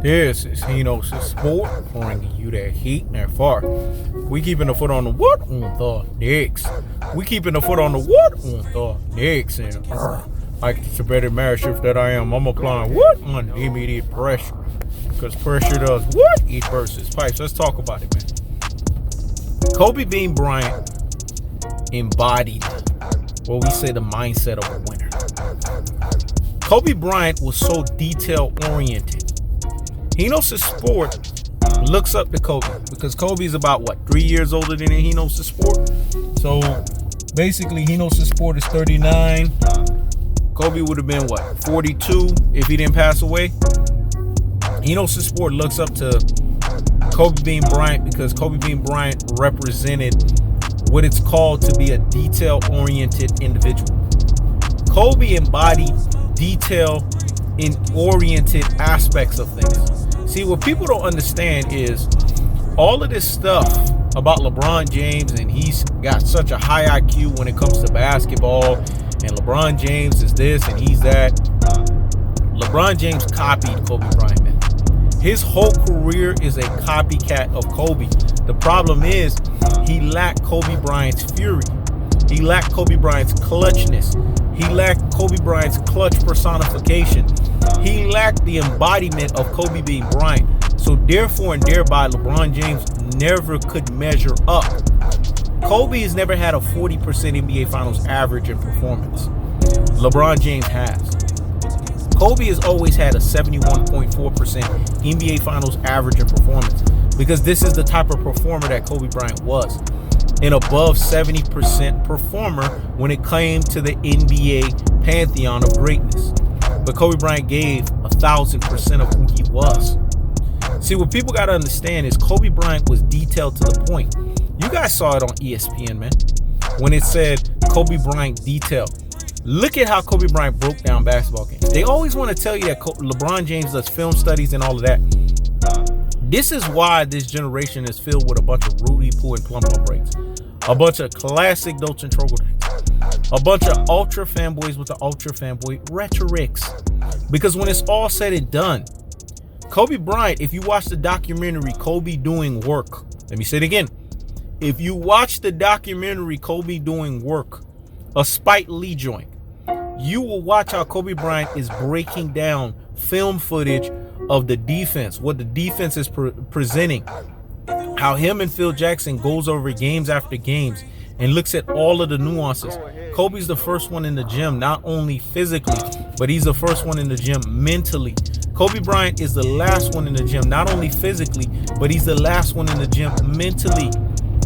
This is Hino's Sport, bringing you that heat and far. We keeping the foot on the what? On the necks. We keeping the foot on the what? On the necks. And like the better marriage shift that I am, I'm applying what? Unlimited pressure. Because pressure does what? It versus pipes. Let's talk about it, man. Kobe Bean Bryant embodied what we say the mindset of a winner. Kobe Bryant was so detail oriented. Hino's Sport looks up to Kobe because Kobe's about 3 years older than Hino's Sport. So basically, Hino's Sport is 39. Kobe would have been 42 if he didn't pass away. Hino's Sport looks up to Kobe Bean Bryant because Kobe Bean Bryant represented what it's called to be a detail-oriented individual. Kobe embodied detail in oriented aspects of things. See, what people don't understand is all of this stuff about LeBron James, and he's got such a high IQ when it comes to basketball, and LeBron James is this and he's that. LeBron James copied Kobe Bryant, man. His whole career is a copycat of Kobe. The problem is he lacked Kobe Bryant's fury. He lacked Kobe Bryant's clutchness. He lacked Kobe Bryant's clutch personification. He lacked the embodiment of Kobe Bean Bryant. So therefore and thereby, LeBron James never could measure up. Kobe has never had a 40% NBA Finals average in performance. LeBron James has. Kobe has always had a 71.4% NBA Finals average in performance because this is the type of performer that Kobe Bryant was. An above 70% performer when it came to the NBA pantheon of greatness. But Kobe Bryant gave 1,000% of who he was. See, what people got to understand is Kobe Bryant was detailed to the point. You guys saw it on ESPN, man, when it said Kobe Bryant detailed. Look at how Kobe Bryant broke down basketball games. They always want to tell you that LeBron James does film studies and all of that. This is why this generation is filled with a bunch of Rudy Poo and Plum Plum breaks. A bunch of classic Dolce and Troglodites. A bunch of ultra fanboys with the ultra fanboy rhetorics. Because when it's all said and done, Kobe Bryant, if you watch the documentary Kobe Doing Work, let me say it again. If you watch the documentary Kobe Doing Work, a Spike Lee joint, you will watch how Kobe Bryant is breaking down film footage of the defense, what the defense is presenting, how him and Phil Jackson goes over games after games and looks at all of the nuances. Kobe's the first one in the gym, not only physically, but he's the first one in the gym mentally. Kobe Bryant is the last one in the gym, not only physically, but he's the last one in the gym mentally.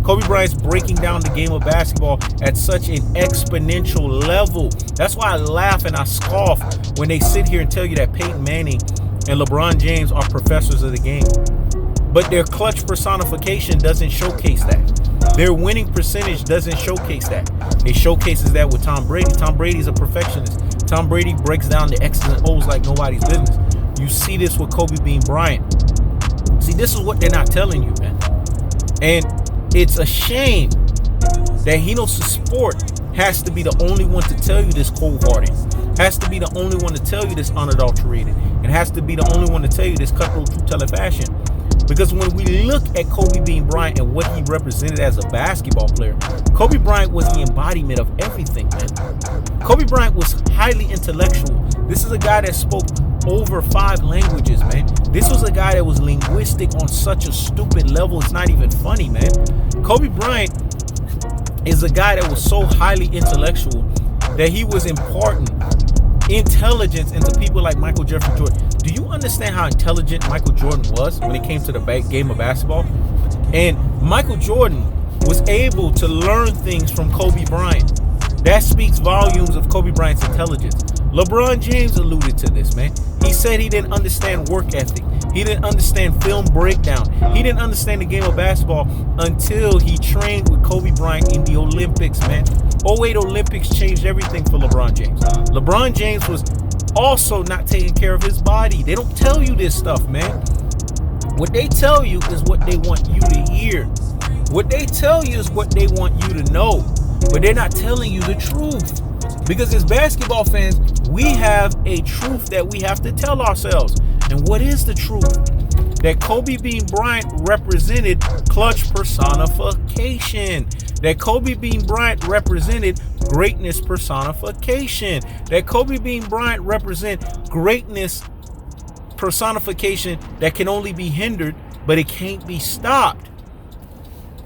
Kobe Bryant's breaking down the game of basketball at such an exponential level. That's why I laugh and I scoff when they sit here and tell you that Peyton Manning and LeBron James are professors of the game. But their clutch personification doesn't showcase that. Their winning percentage doesn't showcase that. It showcases that with Tom Brady. Tom Brady's a perfectionist. Tom Brady breaks down the X's and O's like nobody's business. You see this with Kobe Bean Bryant. See, this is what they're not telling you, man. And it's a shame that Hino's Sport has to be the only one to tell you this cold-hearted. Has to be the only one to tell you this unadulterated. It has to be the only one to tell you this cutthroat true-teller fashion. Because when we look at Kobe Bean Bryant and what he represented as a basketball player, Kobe Bryant was the embodiment of everything, man. Kobe Bryant was highly intellectual. This is a guy that spoke over 5 languages, man. This was a guy that was linguistic on such a stupid level, it's not even funny, man. Kobe Bryant is a guy that was so highly intellectual that he was imparting intelligence into people like Michael Jeffrey Jordan. Do you understand how intelligent Michael Jordan was when it came to the game of basketball? And Michael Jordan was able to learn things from Kobe Bryant. That speaks volumes of Kobe Bryant's intelligence. LeBron James alluded to this, man. He said he didn't understand work ethic. He didn't understand film breakdown. He didn't understand the game of basketball until he trained with Kobe Bryant in the Olympics, man. 08 Olympics changed everything for LeBron James. LeBron James was also not taking care of his body. They don't tell you this stuff, man. What they tell you is what they want you to hear. What they tell you is what they want you to know. But they're not telling you the truth. Because as basketball fans, we have a truth that we have to tell ourselves. And what is the truth? That Kobe Bean Bryant represented clutch personification. That Kobe Bean Bryant represented greatness personification. That Kobe Bean Bryant represent greatness personification that can only be hindered, but it can't be stopped.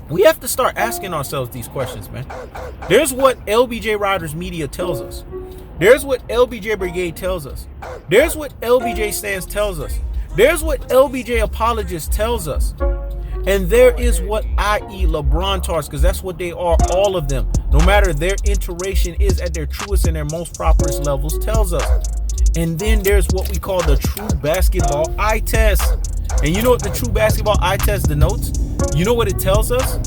We have to start asking ourselves these questions, man. There's what LBJ Riders Media tells us. There's what LBJ Brigade tells us. There's what LBJ Stans tells us. There's what LBJ Apologists tells us. And there is what i.e. LeBron Tars, because that's what they are, all of them. No matter their iteration is at their truest and their most properest levels, tells us. And then there's what we call the true basketball eye test. And you know what the true basketball eye test denotes? You know what it tells us?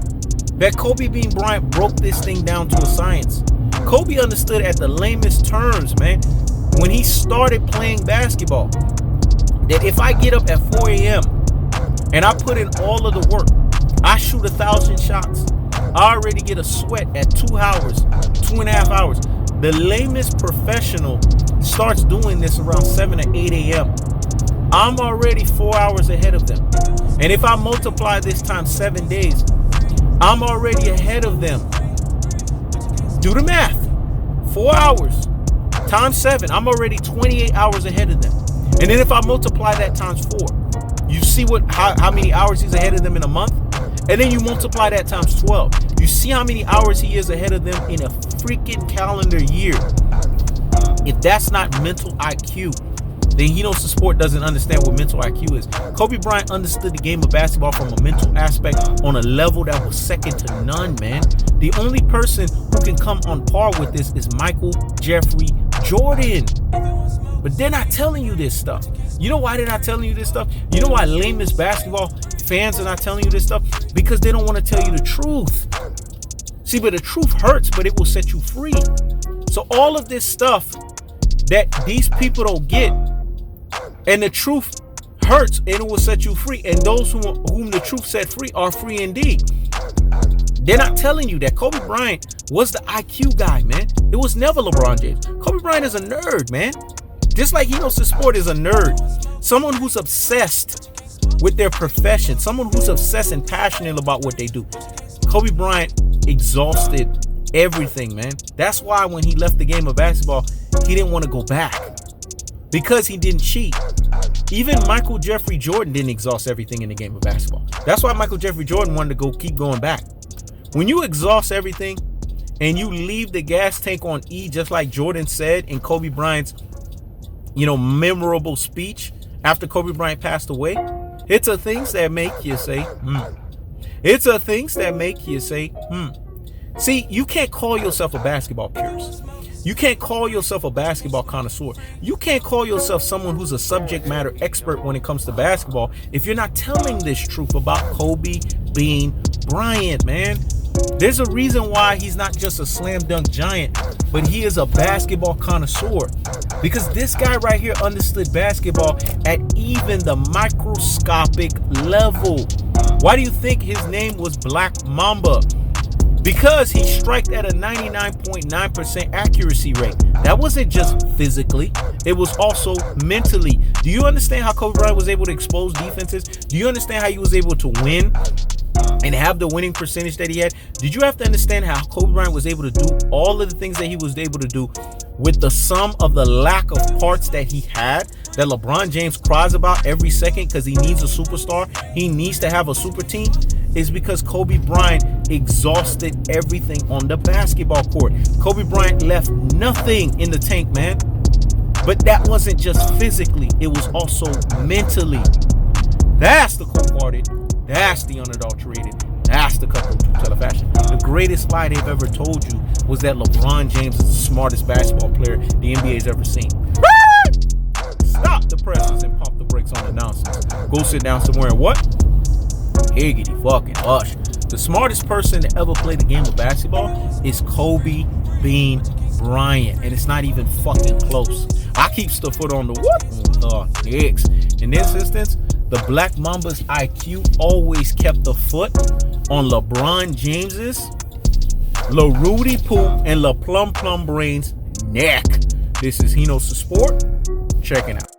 That Kobe Bean Bryant broke this thing down to a science. Kobe understood at the lamest terms, man, when he started playing basketball, that if I get up at 4 a.m. and I put in all of the work, I shoot 1,000 shots, I already get a sweat at 2 hours, 2.5 hours. The lamest professional starts doing this around 7 or 8 a.m. I'm already 4 hours ahead of them. And if I multiply this times 7 days, I'm already ahead of them. Do the math. 4 hours times 7, I'm already 28 hours ahead of them. And then if I multiply that times 4, you see how many hours he's ahead of them in a month? And then you multiply that times 12. You see how many hours he is ahead of them in a freaking calendar year. If that's not mental IQ, then he knows the sport doesn't understand what mental IQ is. Kobe Bryant understood the game of basketball from a mental aspect on a level that was second to none, man. The only person who can come on par with this is Michael Jeffrey Jordan. But they're not telling you this stuff. You know why they're not telling you this stuff? You know why lamest basketball fans are not telling you this stuff? Because they don't want to tell you the truth. See, but the truth hurts, but it will set you free. So all of this stuff that these people don't get, and the truth hurts and it will set you free. And those whom the truth set free are free indeed. They're not telling you that Kobe Bryant was the IQ guy, man. It was never LeBron James. Kobe Bryant is a nerd, man. Just like he knows the sport is a nerd. Someone who's obsessed with their profession. Someone who's obsessed and passionate about what they do. Kobe Bryant exhausted everything, man. That's why when he left the game of basketball, he didn't want to go back. Because he didn't cheat. Even Michael Jeffrey Jordan didn't exhaust everything in the game of basketball. That's why Michael Jeffrey Jordan wanted to keep going back. When you exhaust everything and you leave the gas tank on E, just like Jordan said in Kobe Bryant's, memorable speech after Kobe Bryant passed away, it's the things that make you say, It's the things that make you say, See, you can't call yourself a basketball purist. You can't call yourself a basketball connoisseur. You can't call yourself someone who's a subject matter expert when it comes to basketball if you're not telling this truth about Kobe Bean Bryant, man. There's a reason why he's not just a slam dunk giant, but he is a basketball connoisseur. Because this guy right here understood basketball at even the microscopic level. Why do you think his name was Black Mamba? Because he striked at a 99.9% accuracy rate. That wasn't just physically, it was also mentally. Do you understand how Kobe Bryant was able to expose defenses? Do you understand how he was able to win and have the winning percentage that he had? Did you have to understand how Kobe Bryant was able to do all of the things that he was able to do with the sum of the lack of parts that he had, that LeBron James cries about every second because he needs a superstar, he needs to have a super team? Is because Kobe Bryant exhausted everything on the basketball court. Kobe Bryant left nothing in the tank, man. But that wasn't just physically, it was also mentally. That's the cold-hearted, that's the unadulterated, that's the cutthroat two-teller fashion. The greatest lie they've ever told you was that LeBron James is the smartest basketball player the NBA's ever seen. Stop the presses and pump the brakes on the nonsense. Go sit down somewhere and what? Higgity fucking hush. The smartest person to ever play the game of basketball is Kobe Bean Bryant, and it's not even fucking close. I keep the foot on the what? On the Knicks. In this instance, the Black Mamba's IQ always kept the foot on LeBron James's, La Rudy Poo, and La Plum Plum Brain's neck. This is He Knows the Sport. Checking out.